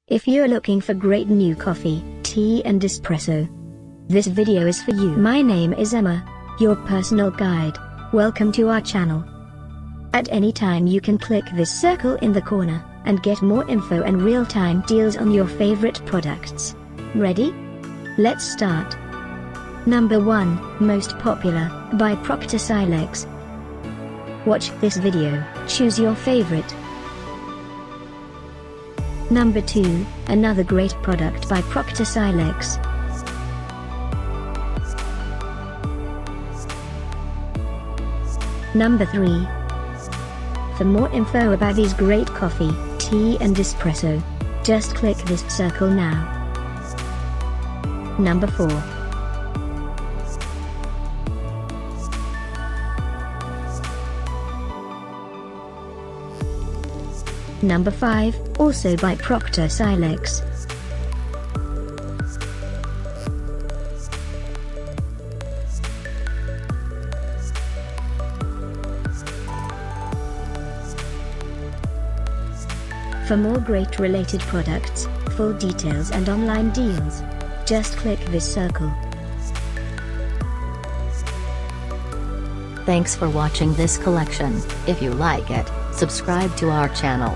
If you're looking for great new coffee, tea and espresso, this video is for you. My name is Emma, your personal guide. Welcome to our channel. At any time you can click this circle in the corner, and get more info and real-time deals on your favorite products. Ready? Let's start. Number 1, Most Popular, by Proctor Silex. Watch this video, choose your favorite. Number 2, another great product by Proctor Silex. Number 3. For more info about these great coffee, tea and espresso, just click this circle now. Number 4. Number 5, also by Proctor Silex. For more great related products, full details and online deals, just click this circle. Thanks for watching this collection. If you like it, subscribe to our channel.